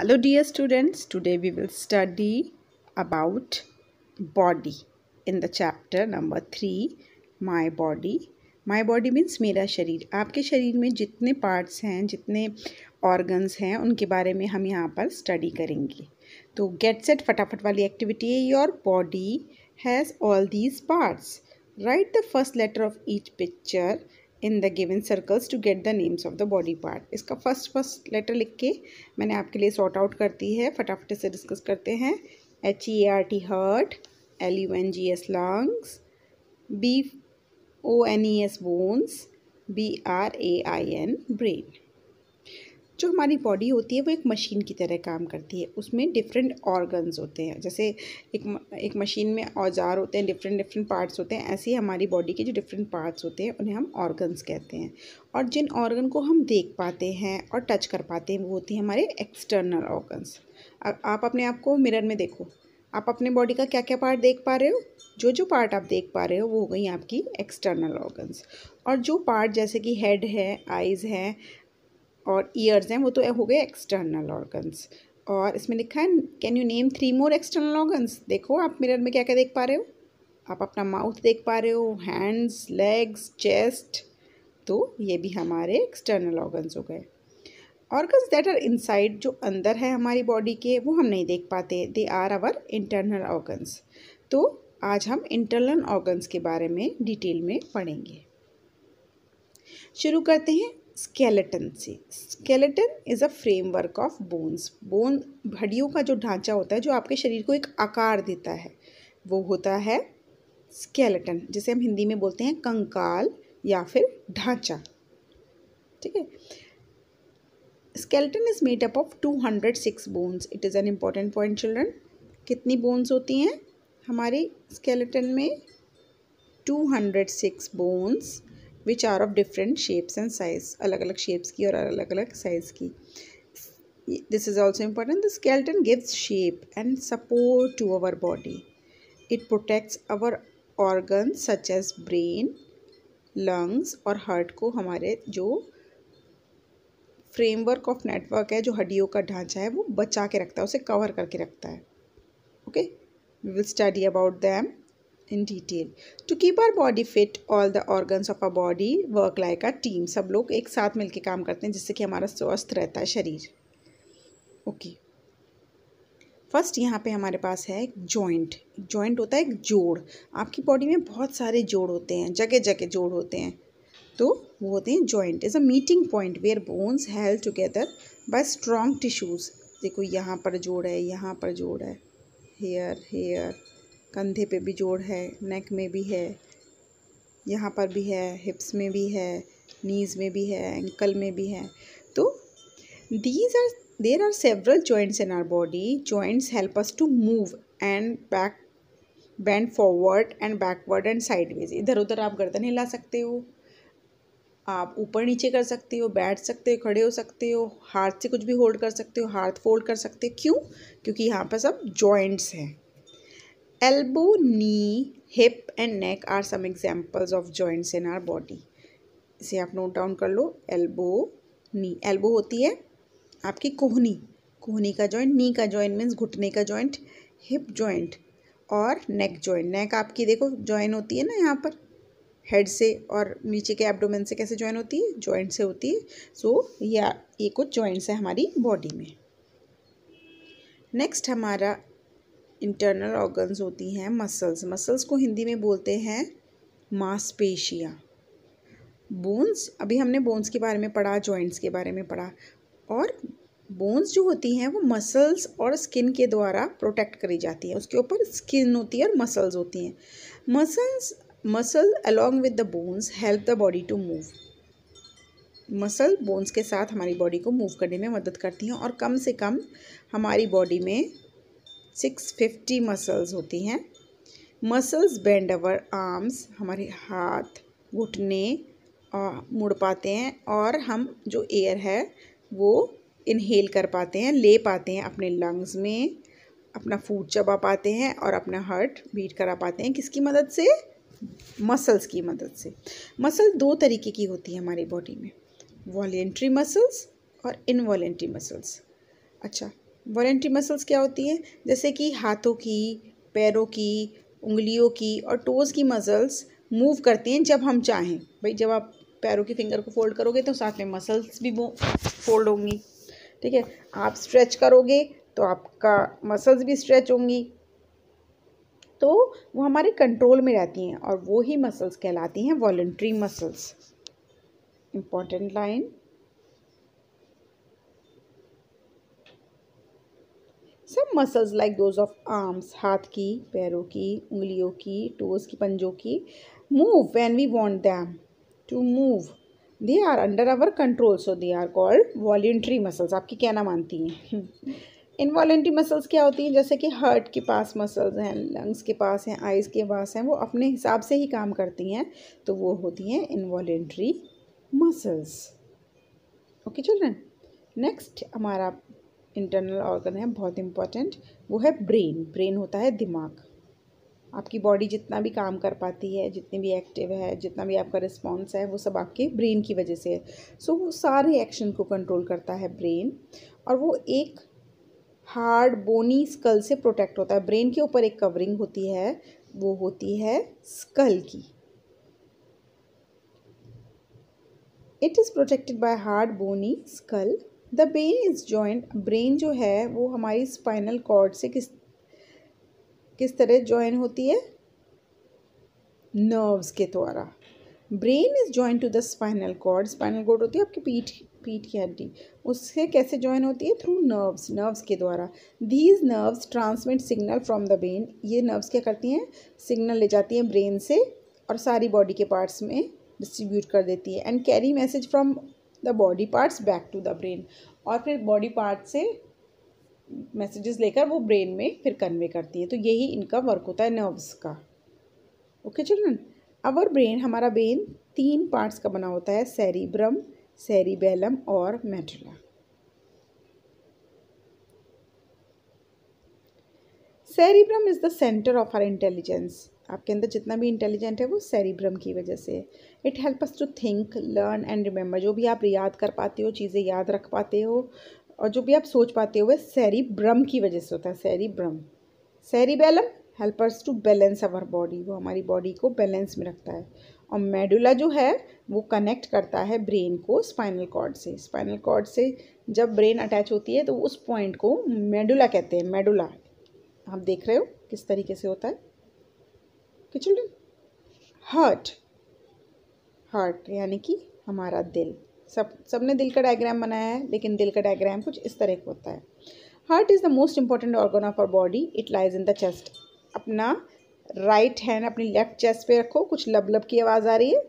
Hello dear students, today we will study about body in the chapter number 3 my body. My body means मेरा शरीर. आपके शरीर में जितने parts हैं, जितने organs हैं, उनके बारे में हम यहाँ पर study करेंगे. तो get set फटाफट वाली activity है. Your body has all these parts. Write the first letter of each picture in the given circles to get the names of the body part. इसका फर्स्ट लेटर लिख के मैंने आपके लिए सॉर्ट आउट करती है. फटाफट से डिस्कस करते हैं. HEART heart, LUNGS lungs, BONES bones, BRAIN brain. जो हमारी बॉडी होती है वो एक मशीन की तरह काम करती है. उसमें डिफरेंट ऑर्गन्स होते हैं. जैसे एक मशीन में औजार होते हैं, डिफरेंट पार्ट्स होते हैं. ऐसे ही हमारी बॉडी के जो डिफरेंट पार्ट्स होते हैं उन्हें हम ऑर्गन्स कहते हैं. और जिन ऑर्गन को हम देख पाते हैं और टच कर पाते हैं वो होती हैं हमारे एक्सटर्नल ऑर्गन्स. आप अपने आप को मिरर में देखो. आप अपने बॉडी का क्या क्या पार्ट देख पा रहे हो? जो पार्ट आप देख पा रहे हो वो हो गई आपकी एक्सटर्नल ऑर्गन्स. और जो पार्ट जैसे कि हेड है, आइज़ हैं और ईयर्स हैं वो तो हो गए एक्सटर्नल ऑर्गन्स. और इसमें लिखा है can you name 3 more external organs. देखो आप मिरर में क्या क्या देख पा रहे हो. आप अपना माउथ देख पा रहे हो, हैंड्स, लेग्स, चेस्ट. तो ये भी हमारे एक्सटर्नल ऑर्गन्स हो गए. ऑर्गन्स दैट आर इनसाइड, जो अंदर है हमारी बॉडी के, वो हम नहीं देख पाते. They are our internal organs. तो आज हम इंटरनल ऑर्गन्स के बारे में डिटेल में पढ़ेंगे. शुरू करते हैं स्केलेटन से. Skeleton is a framework of bones. हड्डियों का जो ढांचा होता है जो आपके शरीर को एक आकार देता है वो होता है स्केलेटन, जिसे हम हिंदी में बोलते हैं कंकाल या फिर ढांचा. ठीक है. Skeleton is made up of 206 bones. It is an important point children. कितनी बोन्स होती हैं हमारे स्केलेटन में? 206 bones which are of different shapes and size. अलग अलग shapes की और अलग अलग size की. This is also important. The skeleton gives shape and support to our body. It protects our organs such as brain, lungs और heart को हमारे जो framework of network है, जो हड्डियों का ढांचा है वो बचा के रखता है, उसे cover करके रखता है. Okay? We will study about them in detail. To keep our body fit, all the organs of our body work like a team. सब लोग एक साथ मिलके काम करते हैं जिससे कि हमारा स्वस्थ रहता है शरीर. ओके. फर्स्ट यहाँ पे हमारे पास है एक जॉइंट. जॉइंट होता है एक जोड़. आपकी बॉडी में बहुत सारे जोड़ होते हैं, जगह जगह जोड़ होते हैं, तो वो होते हैं joint. Is a meeting point where bones held together by strong tissues. देखो यहाँ पर जोड़ है, यहाँ पर जोड़ है, हेयर, कंधे पे भी जोड़ है, नेक में भी है, यहाँ पर भी है, हिप्स में भी है, नीज़ में भी है, एंकल में भी है. तो there are several joints in our body. Joints help us to move and back, bend forward and backward and sideways. इधर उधर आप गर्दन हिला सकते हो, आप ऊपर नीचे कर सकते हो, बैठ सकते हो, खड़े हो सकते हो, हाथ से कुछ भी होल्ड कर सकते हो, हाथ फोल्ड कर सकते हो. क्यों? क्योंकि यहाँ पर सब जॉइंट्स हैं. Elbow, knee, hip and neck are some examples of joints in our body. इसे आप नोट डाउन कर लो. एल्बो, नी. एल्बो होती है आपकी कोहनी, कोहनी का जॉइंट. नी का जॉइंट मीन्स घुटने का जॉइंट. हिप जॉइंट और नेक जॉइंट. नेक आपकी देखो जॉइन होती है ना यहाँ पर हेड से, और नीचे के एब्डोमेन से कैसे जॉइन होती है? जॉइंट से होती है. सो ये कुछ जॉइंट्स है हमारी बॉडी में. नेक्स्ट हमारा इंटरनल ऑर्गन्स होती हैं मसल्स. मसल्स को हिंदी में बोलते हैं मांसपेशियाँ. बोन्स, अभी हमने बोन्स के बारे में पढ़ा, जॉइंट्स के बारे में पढ़ा. और बोन्स जो होती हैं वो मसल्स और स्किन के द्वारा प्रोटेक्ट करी जाती है. उसके ऊपर स्किन होती है और मसल्स होती हैं. Muscle along with the bones help the body to move. Muscle bones के साथ हमारी बॉडी को मूव करने में मदद करती हैं. और कम से कम हमारी बॉडी में 650 मसल्स होती हैं. मसल्स बेंड अवर आर्म्स. हमारे हाथ, घुटने मुड़ पाते हैं और हम जो एयर है वो इनहेल कर पाते हैं, ले पाते हैं अपने लंग्स में, अपना फूड चबा पाते हैं और अपना हार्ट बीट करा पाते हैं. किसकी मदद से? मसल्स की मदद से. मसल 2 तरीके की होती है हमारी बॉडी में, वॉलेंट्री मसल्स और इनवॉलेंट्री मसल्स. अच्छा, वॉलेंट्री मसल्स क्या होती हैं? जैसे कि हाथों की, पैरों की, उंगलियों की और टोज़ की मसल्स मूव करती हैं जब हम चाहें। भाई जब आप पैरों की फिंगर को फोल्ड करोगे तो साथ में मसल्स भी वो फोल्ड होंगी, ठीक है। आप स्ट्रेच करोगे तो आपका मसल्स भी स्ट्रेच होंगी, तो वो हमारे कंट्रोल में रहती हैं और वो ही मसल्स कहलाती हैं वॉलेंट्री मसल्स। इम्पॉर्टेंट लाइन, सब muscles like those of arms, हाथ की, पैरों की, उंगलियों की, टोज की, पंजों की, move when we want them to move, they are under our control, so they are called voluntary muscles. आपकी कहना मानती हैं। इनवॉलेंट्री मसल्स क्या होती हैं? जैसे कि हार्ट के पास मसल्स हैं, लंग्स के पास हैं, आइज़ के पास हैं, वो अपने हिसाब से ही काम करती हैं, तो वो होती हैं involuntary muscles. Okay children, next हमारा इंटरनल ऑर्गन है बहुत इंपॉर्टेंट, वो है ब्रेन। ब्रेन होता है दिमाग। आपकी बॉडी जितना भी काम कर पाती है, जितनी भी एक्टिव है, जितना भी आपका रिस्पॉन्स है, वो सब आपके ब्रेन की वजह से है। सो वो सारे एक्शन को कंट्रोल करता है ब्रेन, और वो एक हार्ड बोनी स्कल से प्रोटेक्ट होता है। ब्रेन के ऊपर एक कवरिंग होती है, वो होती है स्कल की। It is protected by hard bony skull. The brain is joined, brain जो है वो हमारी स्पाइनल कॉर्ड से किस तरह जॉइन होती है? नर्व्स के द्वारा। Brain is joined to the spinal cord. Spinal cord होती है आपकी पीठ की हड्डी, उससे कैसे जॉइन होती है? थ्रू नर्व्स, नर्व्स के द्वारा। These nerves transmit signal from the brain. ये नर्व्स क्या करती हैं? सिग्नल ले जाती हैं ब्रेन से और सारी बॉडी के पार्ट्स में डिस्ट्रीब्यूट कर देती है, and carry message from the body parts back to the brain. और फिर बॉडी पार्ट से मैसेजेस लेकर वो ब्रेन में फिर कन्वे करती है। तो यही इनका वर्क होता है नर्व्स का। ओके चिल्ड्रन, अवर ब्रेन, हमारा ब्रेन 3 पार्ट्स का बना होता है, सेरिब्रम, सेरिबेलम और medulla. Cerebrum is the centre of our intelligence. आपके अंदर जितना भी इंटेलिजेंट है वो सेरिब्रम की वजह से। It help us to think, learn and remember. जो भी आप याद कर पाते हो, चीज़ें याद रख पाते हो और जो भी आप सोच पाते हो, वह सेरिब्रम की वजह से होता है, cerebrum. Cerebellum help us to balance our body, वो हमारी बॉडी को बैलेंस में रखता है। और मेडुला जो है वो कनेक्ट करता है ब्रेन को स्पाइनल कॉर्ड से। स्पाइनल कॉर्ड से जब ब्रेन अटैच होती है तो उस पॉइंट को मेडुला कहते हैं, मेडुला। आप देख रहे हो किस तरीके से होता है। ओके चिल्ड्रन, हार्ट, हार्ट यानी कि हमारा दिल। सबने दिल का डायग्राम बनाया है, लेकिन दिल का डायग्राम कुछ इस तरह का होता है। Heart is the most important organ of our body. It lies in the chest. अपना राइट हैंड अपनी लेफ्ट चेस्ट पे रखो। कुछ लब की आवाज़ आ रही है?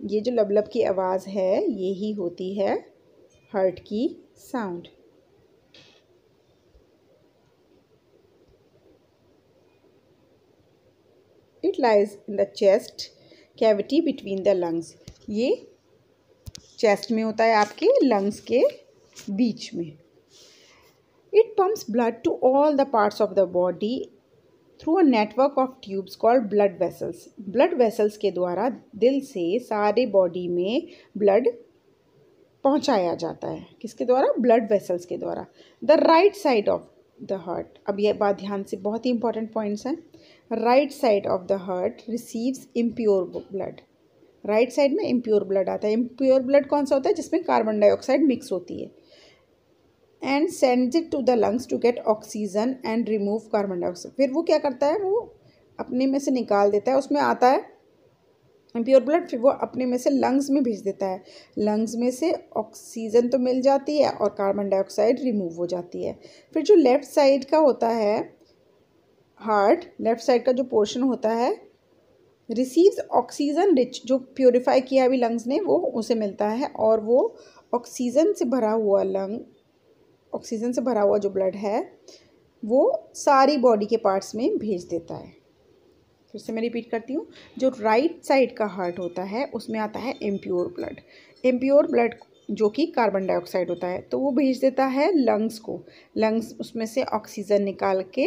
ये जो लब की आवाज़ है यही होती है हार्ट की sound. It lies in the chest cavity between the lungs. ये चेस्ट में होता है, आपके लंग्स के बीच में। It pumps blood to all the parts of the body through a network of tubes called blood vessels. Blood vessels के द्वारा दिल से सारे बॉडी में ब्लड पहुंचाया जाता है। किसके द्वारा? ब्लड वेसल्स के द्वारा। The right side of the heart, अब यह बात ध्यान से, बहुत ही इंपॉर्टेंट पॉइंट्स हैं। Right side of the heart receives impure blood. Right side में इम्प्योर ब्लड आता है। इम्प्योर ब्लड कौन सा होता है? जिसमें कार्बन डाइऑक्साइड मिक्स होती है। And sends it to the lungs to get oxygen and remove carbon dioxide. फिर वो क्या करता है? वो अपने में से निकाल देता है, उसमें आता है इम्प्योर ब्लड, फिर वो अपने में से लंग्स में भेज देता है। लंग्स में से ऑक्सीजन तो मिल जाती है और कार्बन डाइऑक्साइड रिमूव हो जाती है। फिर जो लेफ़्ट साइड का होता है हार्ट, लेफ़्ट साइड का जो पोर्शन होता है, रिसीव्स ऑक्सीजन रिच, जो प्योरीफाई किया अभी लंग्स ने वो उसे मिलता है, और वो ऑक्सीजन से भरा हुआ ऑक्सीजन से भरा हुआ जो ब्लड है वो सारी बॉडी के पार्ट्स में भेज देता है। फिर से मैं रिपीट करती हूँ, जो राइट साइड का हार्ट होता है उसमें आता है इम्प्योर ब्लड। इम्प्योर ब्लड जो कि कार्बन डाइऑक्साइड होता है, तो वो भेज देता है लंग्स को। लंग्स उसमें से ऑक्सीजन निकाल के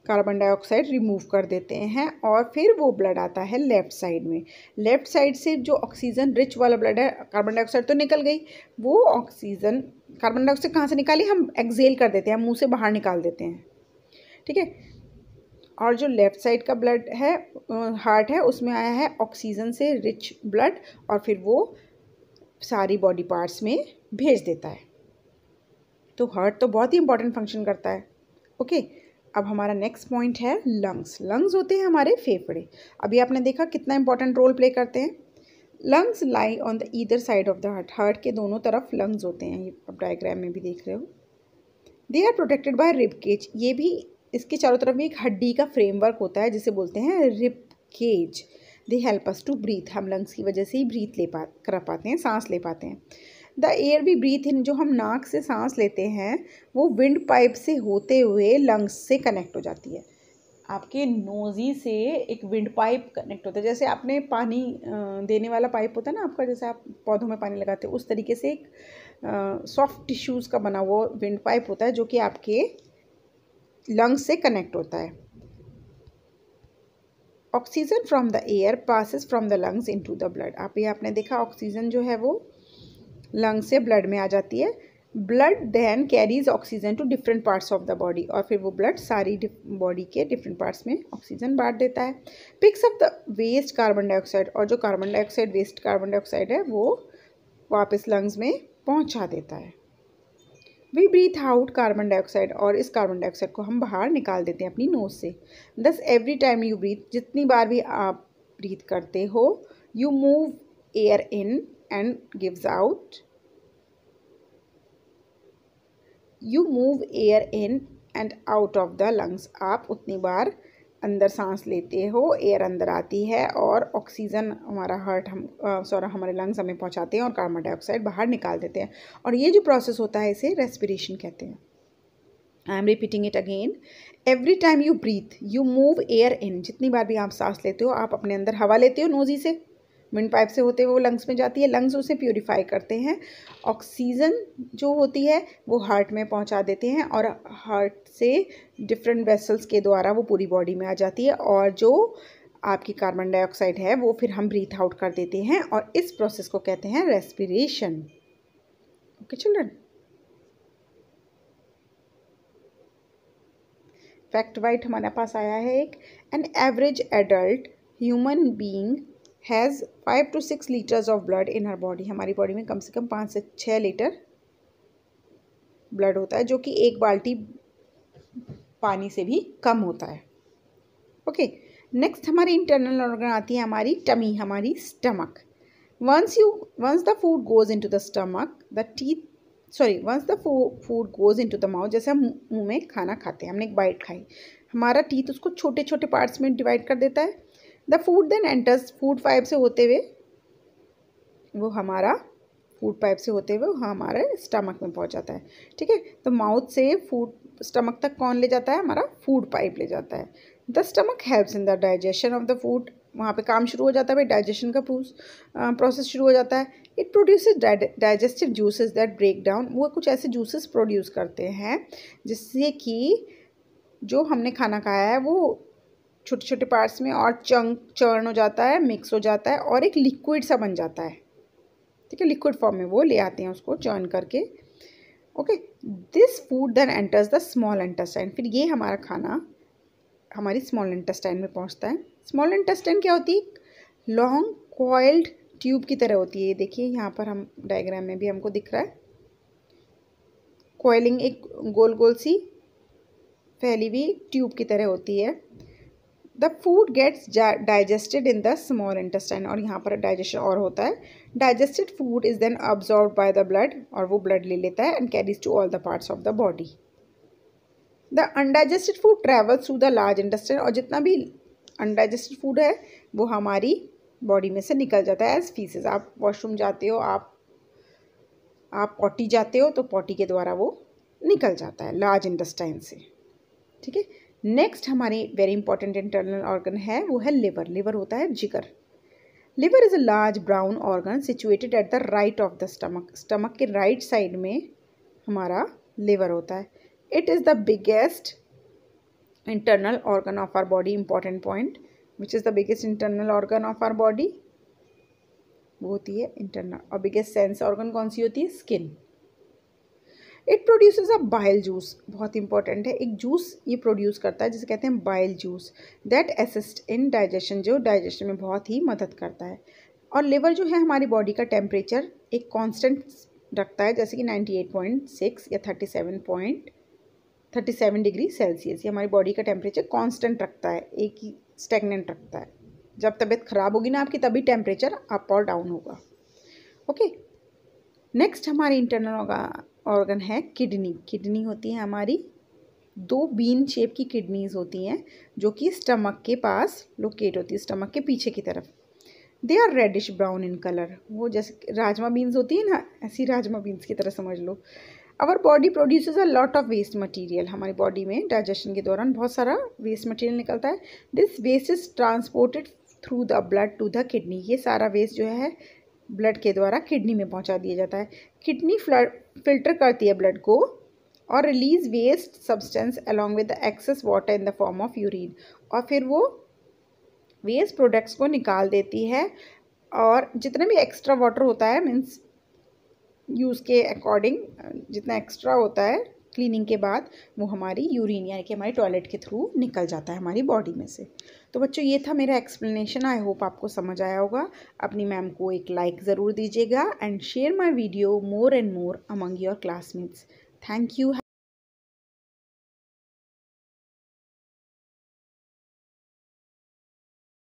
कार्बन डाइऑक्साइड रिमूव कर देते हैं और फिर वो ब्लड आता है लेफ़्ट साइड में। लेफ़्ट साइड से जो ऑक्सीजन रिच वाला ब्लड है, कार्बन डाइऑक्साइड तो निकल गई, वो ऑक्सीजन कार्बन डाइऑक्साइड कहाँ से निकाली, हम एक्सेल कर देते हैं, मुंह से बाहर निकाल देते हैं, ठीक है। और जो लेफ़्ट साइड का ब्लड है, हार्ट है, उसमें आया है ऑक्सीजन से रिच ब्लड और फिर वो सारी बॉडी पार्ट्स में भेज देता है। तो हार्ट तो बहुत ही इंपॉर्टेंट फंक्शन करता है, ओके। अब हमारा नेक्स्ट पॉइंट है लंग्स। लंग्स होते हैं हमारे फेफड़े। अभी आपने देखा कितना इंपॉर्टेंट रोल प्ले करते हैं। Lungs lie on the either side of the heart. Heart के दोनों तरफ लंग्स होते हैं, ये आप डायग्राम में भी देख रहे हो। They are protected by rib cage. ये भी इसके चारों तरफ भी एक हड्डी का फ्रेमवर्क होता है जिसे बोलते हैं rib cage. They help us to breathe. हम लंग्स की वजह से ही ब्रीथ कर पाते हैं, सांस ले पाते हैं। द एयर वी ब्रीथ इन, जो हम नाक से सांस लेते हैं वो विंड पाइप से होते हुए लंग्स से कनेक्ट हो जाती है। आपके नोज़ी से एक विंड पाइप कनेक्ट होता है, जैसे आपने पानी देने वाला पाइप होता है ना आपका, जैसे आप पौधों में पानी लगाते हो, उस तरीके से एक सॉफ्ट टिश्यूज़ का बना हुआ विंड पाइप होता है जो कि आपके लंग्स से कनेक्ट होता है। Oxygen from the air passes from the lungs into the blood. आपने देखा ऑक्सीजन जो है वो लंग से ब्लड में आ जाती है। Blood then carries oxygen to different parts of the body, और फिर वो ब्लड सारी बॉडी के डिफरेंट पार्ट्स में ऑक्सीजन बांट देता है। Picks up the waste carbon dioxide, और जो carbon dioxide waste carbon dioxide है वो वापस लंग्स में पहुंचा देता है। We breathe out carbon dioxide, और इस कार्बन डाइऑक्साइड को हम बाहर निकाल देते हैं अपनी नोज से। दस एवरी टाइम यू ब्रीथ, जितनी बार भी आप ब्रीथ करते हो, you move air in and gives out, you move air in and out of the lungs। आप उतनी बार अंदर सांस लेते हो, एयर अंदर आती है और ऑक्सीजन हमारा हमारे लंग्स हमें पहुंचाते हैं और कार्बन डाइऑक्साइड बाहर निकाल देते हैं। और ये जो प्रोसेस होता है इसे रेस्पिरेशन कहते हैं। I am repeating it again. Every time you breathe you move air in, जितनी बार भी आप सांस लेते हो आप अपने अंदर हवा लेते हो नोजी से, विंड पाइप से होते हुए वो लंग्स में जाती है, लंग्स उसे प्यूरिफाई करते हैं, ऑक्सीजन जो होती है वो हार्ट में पहुंचा देते हैं और हार्ट से डिफरेंट वेसल्स के द्वारा वो पूरी बॉडी में आ जाती है, और जो आपकी कार्बन डाइऑक्साइड है वो फिर हम ब्रीथ आउट कर देते हैं, और इस प्रोसेस को कहते हैं respiration. Okay children, fact white हमारे पास आया है एक। An average adult human being has 5 to 6 litres of blood in her body. हमारी बॉडी में कम से कम 5 से 6 लीटर ब्लड होता है, जो कि एक बाल्टी पानी से भी कम होता है। ओके, नेक्स्ट हमारी इंटरनल ऑर्गन आती है हमारी टमी, हमारी stomach. Once the food goes into the stomach, the teeth once the food goes into the mouth, जैसे हम मुंह में खाना खाते हैं, हमने एक बाइट खाई, हमारा टीथ उसको छोटे छोटे पार्ट्स में डिवाइड कर देता है। The food then enters, food pipe से होते हुए वो हमारे स्टमक में पहुंच जाता है, ठीक है। तो माउथ से फूड स्टमक तक कौन ले जाता है, हमारा फूड पाइप ले जाता है। The stomach helps in the digestion of the food, वहाँ पे काम शुरू हो जाता है भाई, डाइजेशन का प्रोसेस शुरू हो जाता है। It produces digestive juices that break down, वो कुछ ऐसे जूसेस प्रोड्यूस करते हैं जिससे कि जो हमने खाना खाया है वो छोटे छोटे पार्ट्स में और चर्न हो जाता है, मिक्स हो जाता है और एक लिक्विड सा बन जाता है, ठीक है। लिक्विड फॉर्म में वो ले आते हैं उसको चर्न करके। Okay, this food then enters the small intestine, फिर ये हमारा खाना हमारी स्मॉल इंटेस्टाइन में पहुंचता है। स्मॉल इंटेस्टाइन क्या होती है, लॉन्ग कॉइल्ड ट्यूब की तरह होती है। ये देखिए यहाँ पर हम डायग्राम में भी हमको दिख रहा है, कॉइलिंग एक गोल गोल सी फैली हुई ट्यूब की तरह होती है। The food gets digested in the small intestine, और यहाँ पर डाइजेशन और होता है। Digested food is then absorb by the blood, और वो ब्लड ले लेता है and carries to all the parts of the body. The undigested food travels through the large intestine, और जितना भी अनडाइजेस्टेड फूड है वो हमारी बॉडी में से निकल जाता है एज फीसेस। आप वॉशरूम जाते हो, आप पॉटी जाते हो तो पॉटी के द्वारा वो निकल जाता है लार्ज इंटेस्टाइन से, ठीक है। नेक्स्ट हमारी वेरी इंपॉर्टेंट इंटरनल ऑर्गन है वो है लिवर। लिवर होता है जिगर। Liver is a large brown organ situated at the right of the stomach, stomach के राइट साइड में हमारा लिवर होता है। It is the biggest internal organ of our body, important point. Which is the biggest internal organ of our body? वो होती है internal. और biggest sense organ कौन सी होती है? Skin. It produces a bile juice. बहुत इंपॉर्टेंट है. एक जूस ये प्रोड्यूस करता है जिसे कहते हैं bile juice. That assist in digestion, जो डाइजेशन में बहुत ही मदद करता है. और लिवर जो है हमारी बॉडी का टेम्परेचर एक कांस्टेंट रखता है, जैसे कि 98.6 या 37 डिग्री सेल्सियस. ये हमारी बॉडी का टेम्परेचर कांस्टेंट रखता है, एक ही स्टेगनेंट रखता है. जब तबीयत ख़राब होगी ना आपकी, तभी टेम्परेचर अप और डाउन होगा. ओके. नेक्स्ट हमारी इंटरनल ऑर्गन है किडनी. किडनी होती है हमारी 2 बीन शेप की किडनीज होती हैं जो कि स्टमक के पास लोकेट होती है, स्टमक के पीछे की तरफ. They are reddish brown in colour. वो जैसे राजमा बीन्स होती है ना, ऐसी राजमा बीन्स की तरह समझ लो. Our body produces a lot of waste material. हमारी बॉडी में डाइजेशन के दौरान बहुत सारा वेस्ट मटेरियल निकलता है. This waste is transported through the blood to the kidney. ये सारा वेस्ट जो है ब्लड के द्वारा किडनी में पहुंचा दिया जाता है. किडनी फिल्टर करती है ब्लड को और release waste substance along with the excess water in the form of urine. और फिर वो वेस्ट प्रोडक्ट्स को निकाल देती है. और जितने भी एक्स्ट्रा वाटर होता है, मीन्स यूज़ के अकॉर्डिंग जितना एक्स्ट्रा होता है क्लीनिंग के बाद, वो हमारी यूरिन यानी कि हमारी टॉयलेट के थ्रू निकल जाता है हमारी बॉडी में से. तो बच्चों ये था मेरा एक्सप्लेनेशन. आई होप आपको समझ आया होगा. अपनी मैम को एक लाइक ज़रूर दीजिएगा and share my video more and more among your classmates. Thank you.